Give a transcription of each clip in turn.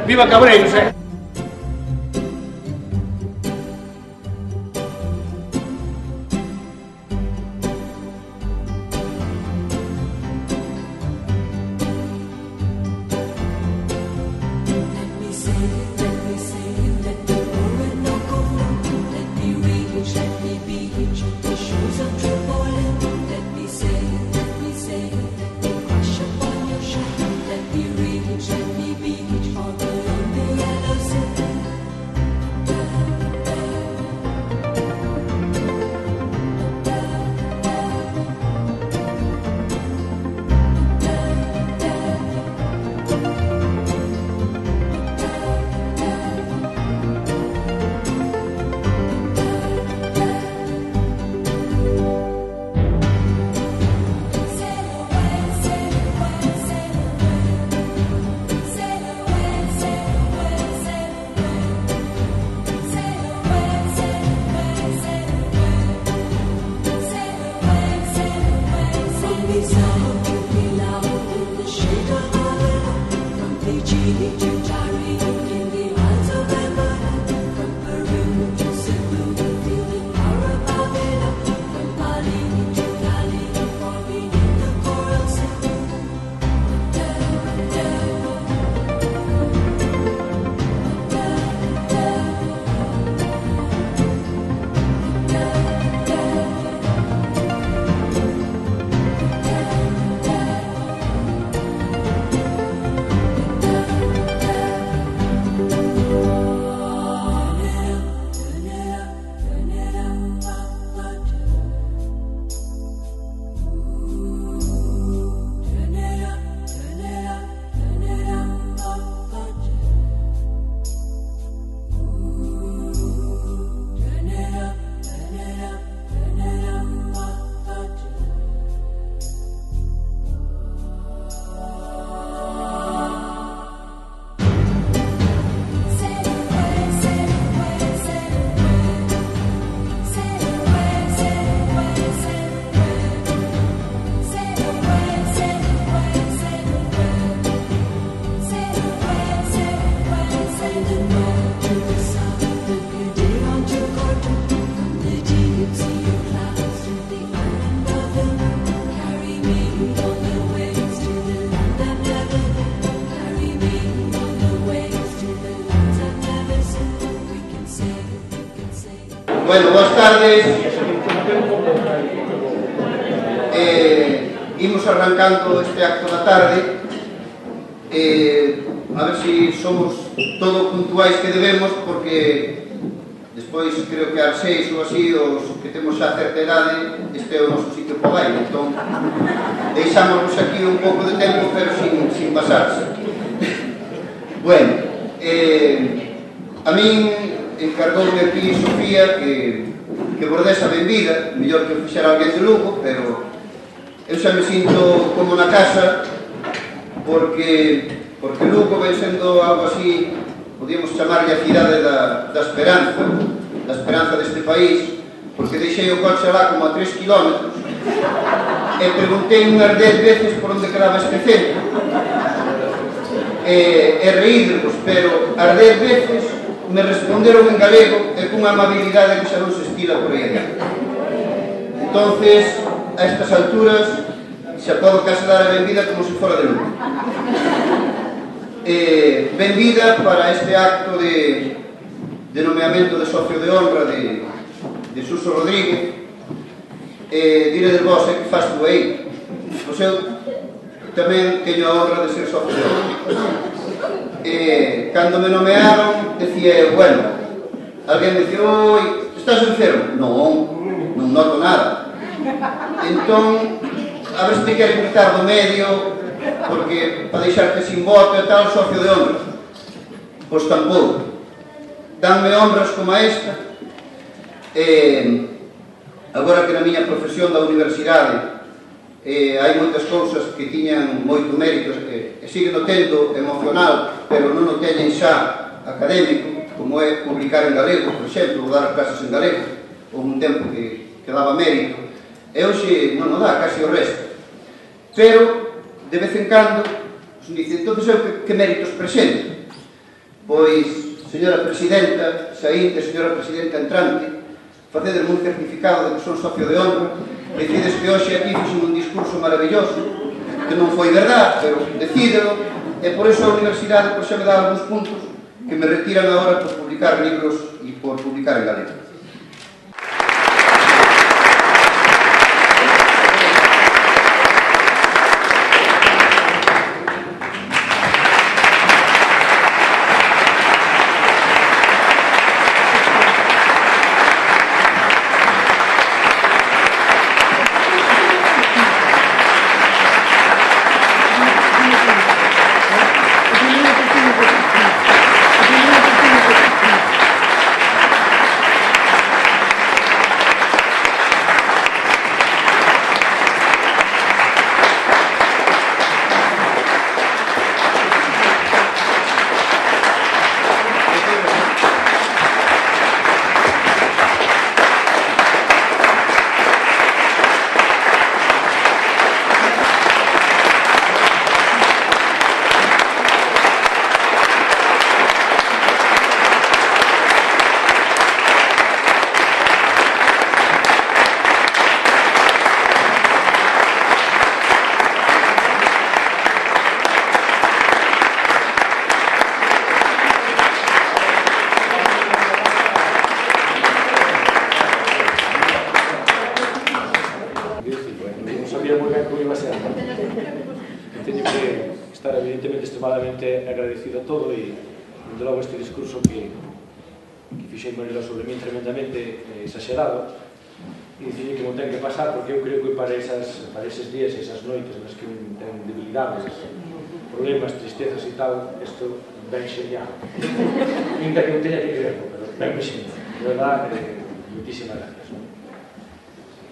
Viva Cabreiros, Bueno, boas tardes. Imos arrancando este acto da tarde. A ver se somos todo puntuais que debemos, porque despois creo que ás 6 ou así, os que temos xa certa idade, este é o noso sitio para baile. Entón, deixámonos aquí un pouco de tempo, pero sin pasarse. Bueno, a min encargoume aquí Sofía que vos des a benvida, mellor que o fixera alguén de Lugo, pero eu xa me sinto como na casa, porque Lugo ven sendo algo así, podíamos chamarlle a cidade da esperanza deste país, porque deixei o coche lá como a 3 kilómetros e preguntei unhas 10 veces por onde quedaba este centro e reídevos, pero as 10 veces me responderon en galego e cunha amabilidade que xa non se estila por aí adiante. Entonces, a estas alturas, xa podo case dar a benvida como se fora de Lugo. Benvida para este acto de nomeamento de socio de honra de Suso Rodríguez. Diredes vos, que faz tú aí? Pois eu tamén teño a honra de ser socio de honra. Cando me nomearon, decía, bueno, alguén me dicía, oi, estás enfermo? Non noto nada. Entón, a ver se te queres quitar do medio, porque para deixarte sin voto e tal, socio de honra. Pois tampouco. Danme honras como esta. Agora que na miña profesión da universidade hai moitas cousas que tiñan moito mérito e siguen o tendo emocional, pero non o teñen xa académico, como é publicar en galego, por exemplo, ou dar clases en galego, ou un tempo que daba mérito, e hoxe non o dá, casi o resto. Pero, de vez en cando, dicen, entón, eu que méritos presento? Pois, señora presidenta, saínte, señora presidenta entrante, facedes un certificado de que son socio de honra, decides que hoxe aquí fixen un discurso maravilloso, que non foi verdad, pero decídelo, e por iso a universidade por xa me dá algúns puntos que me retiran agora por publicar libros e por publicar en galego. Teño que estar evidentemente extremadamente agradecido a todo e desde logo este discurso que fixei Marilo sobre mí tremendamente exagerado e dicirle que non ten que pasar porque eu creo que para eses días e esas noites nas que ten debilidades, problemas, tristezas e tal, isto ben xeñado. Ainda que non teña que creerlo, pero ben xeñado. De verdade, moitísimas gracias.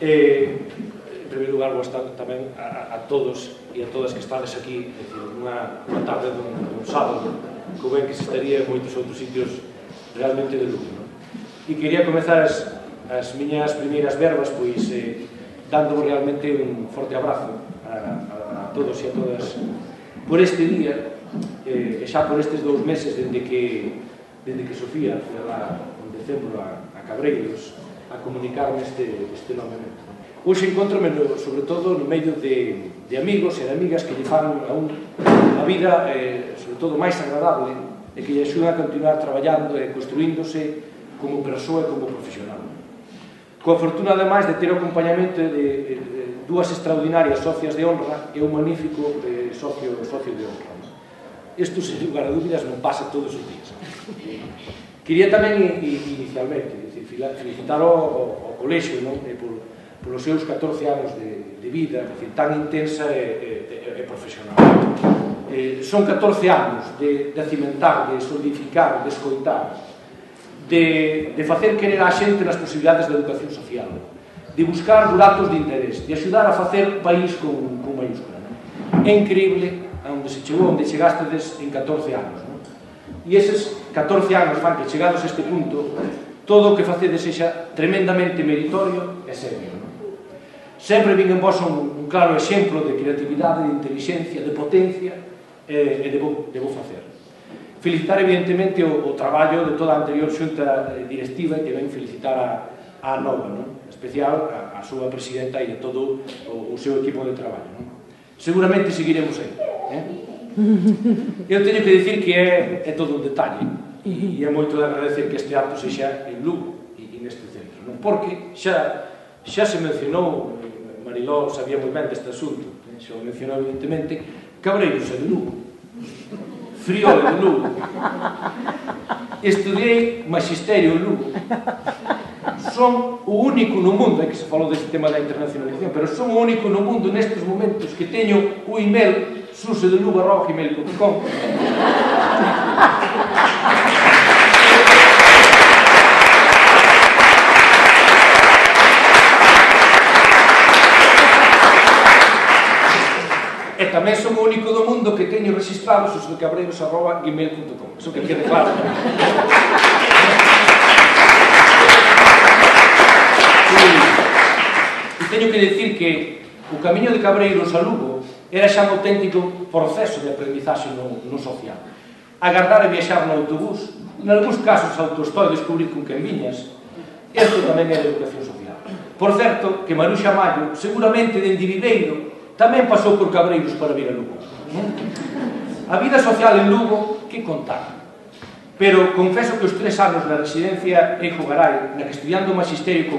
En primeiro lugar, boas tardes tamén a todos e a todas que estades aquí, é dicir, unha tarde dun sábado, que ben que se estaría en moitos outros sitios realmente de lujo. E quería comezar as miñas primeiras verbas, pois, dando realmente un forte abrazo a todos e a todas por este día, e xa por estes 2 meses dende que Sofía foi en decembro a Cabreiros a comunicarme este nome. Hoxe encontrome, sobre todo, no medio de amigos e de amigas que lle fan a vida, sobre todo, máis agradable e que lle axudan a continuar traballando e construíndose como persoa e como profesional. Coa fortuna, ademais, de ter o acompañamento de dúas extraordinarias socias de honra e un magnífico socio de honra. Isto, sen lugar a dúbidas, non pasa todos os días. Quería tamén, inicialmente, felicitar ao colexio polos seus 14 anos de vida tan intensa e profesional. Son 14 anos de cimentar, de solidificar, de escoitar, de facer querer a xente nas posibilidades da educación social, de buscar buratos de interés, de axudar a facer país con mayúscula. É increíble onde se chegou, onde chegastes en 14 anos. E eses 14 anos fan que chegados a este punto, todo o que facedes sexa tremendamente meritorio e serio. Sempre vin en vos un claro exemplo de creatividade, de inteligencia, de potencia e de bo facer. Felicitar evidentemente o traballo de toda a anterior xunta directiva e que ven felicitar a nova, en especial a súa presidenta e a todo o seu equipo de traballo. Seguramente seguiremos aí. Eu teño que dicir que é todo un detalle e é moito de agradecer que este acto sexa en Lugo e neste centro, porque xa se mencionou, Mariló sabía moi ben deste asunto, xa o mencionou evidentemente, Cabreiros é de Lugo, Friol é de Lugo, estudiei magisterio en Lugo, son o único no mundo, que se falou deste tema da internacionalización, pero son o único no mundo nestes momentos que teño o email susedelugo@gmail.com. E tamén son o único do mundo que teño registrado susodecabreiros@gmail.com. Iso que quede claro. E teño que decir que o camiño de Cabreiros a Lugo era xa un auténtico proceso de aprendizaxe no social. agardar e viaxar no autobús, nalgúns casos autostoi descubrir con quen viñas. Isto tamén é de educación social. Por certo, que Maruxa Mallo, seguramente dende Viveiro, tamén pasou por Cabreiros para vir a Lugo. A vida social en Lugo, que contar? Pero confeso que os 3 anos na residencia Eijo Garay, na que estudiando magisterio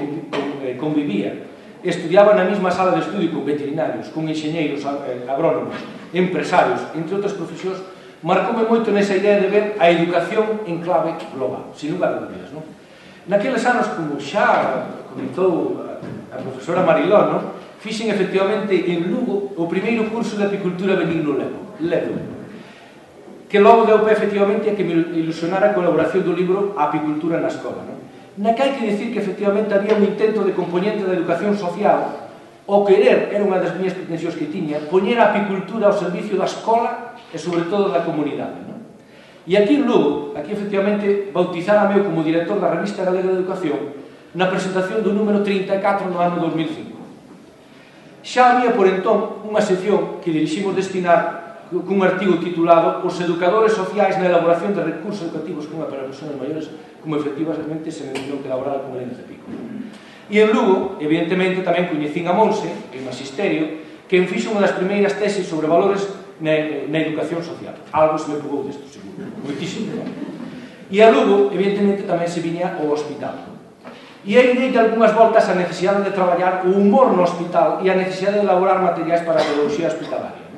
convivía, estudiaba na mesma sala de estudio con veterinarios, con enxeñeiros, agrónomos, empresarios, entre outras profesións, marcoume moito nesa idea de ver a educación en clave global, sin lugar a dúbidas, non? Naqueles anos, como xa comentou a profesora Mariló, fixen efectivamente en Lugo o primeiro curso de apicultura benigno ledo, que logo deu pé efectivamente a que me ilusionara a colaboración do libro A apicultura na escola. Na que hai que dicir que efectivamente había un intento de componente da educación social, o querer, era unha das miñas pretensións que tiña, poñer a apicultura ao servicio da escola e sobre todo da comunidade. E aquí en Lugo, aquí efectivamente bautizárame eu como director da Revista Galega de Educación na presentación do número 34 no ano 2005. Xa había por entón unha sección que diriximos destinar cun artigo titulado Os educadores sociais na elaboración de recursos educativos para persoas maiores, como efectivamente se mencionou que elaborara con el en Cepico. E en Lugo, evidentemente, tamén coñecín a Monse, en magisterio, que fixo unha das primeiras tesis sobre valores na educación social. Algo se me pegou desto, seguro. Moitísimo. E a Lugo, evidentemente, tamén se viña ao hospital. E aí dei algunhas voltas a necesidade de traballar o humor no hospital e a necesidade de elaborar materiais para a pedagogía hospitalaria.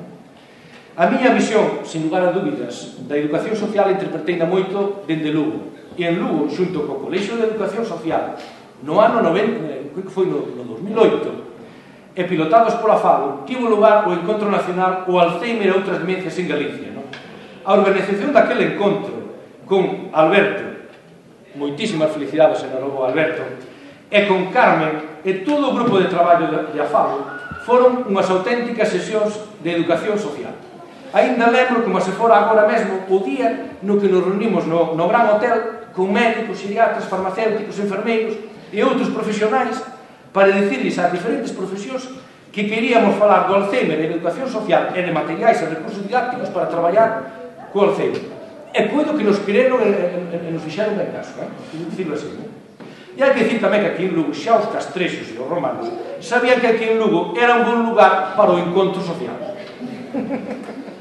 A miña visión, sin lugar a dúbidas, da educación social interpreteina moito dende Lugo. E en Lugo, xunto co Colexio de Educación Social, no ano 90, que foi no 2008, e pilotados pola FADO, tivo lugar o Encontro Nacional o Alzheimer e outras demencias en Galicia. A organización daquele encontro con Alberto, moitísimas felicidades en novo Alberto, e con Carmen e todo o grupo de traballo de AFADO foron unhas auténticas sesións de educación social. Ainda lembro como se fora agora mesmo o día no que nos reunimos no gran hotel con médicos, psiquiatras, farmacéuticos, enfermeiros e outros profesionais para dicirles ás diferentes profesións que queríamos falar do Alzheimer e de educación social e de materiais e recursos didácticos para traballar co Alzheimer. E poido que nos creron e nos fixeron en caso, dicirlo así. E hai que dicir tamén que aquí en Lugo xa os castrexos e os romanos sabían que aquí en Lugo era un bon lugar para o encontro social.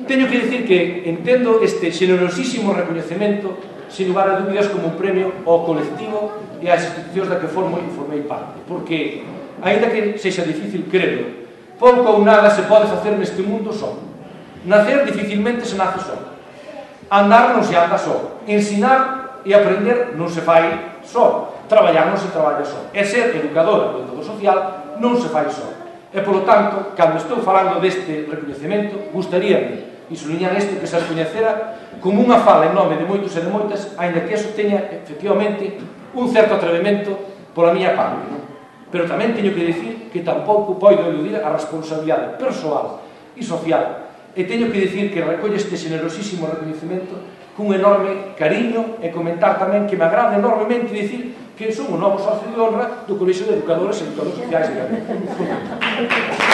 Teño que dicir que entendo este xenerosísimo recoñecemento sin lugar a dúbidas como un premio ao colectivo e ás institucións da que formei parte, porque, aínda que sexa difícil crelo, pouco ou nada se pode facer neste mundo só. Nacer dificilmente se nace só. Andar non se anda só. Ensinar e aprender non se fai só. Traballar non se traballa só. E ser educadora do todo social non se fai só. E, polo tanto, cando estou falando deste recoñecemento, gustaríame e sublinhar isto que se recoñecera como unha fala en nome de moitos e de moitas, aínda que eso teña, efectivamente, un certo atrevemento pola miña parte. Pero tamén teño que dicir que tampouco podo eludir a responsabilidade persoal e social, e teño que dicir que recolle este xenerosísimo recoñecemento cun enorme cariño e comentar tamén que me agrada enormemente dicir que son o novo socio de honra do Colexio de Educadores e Educadores Sociais de Galicia.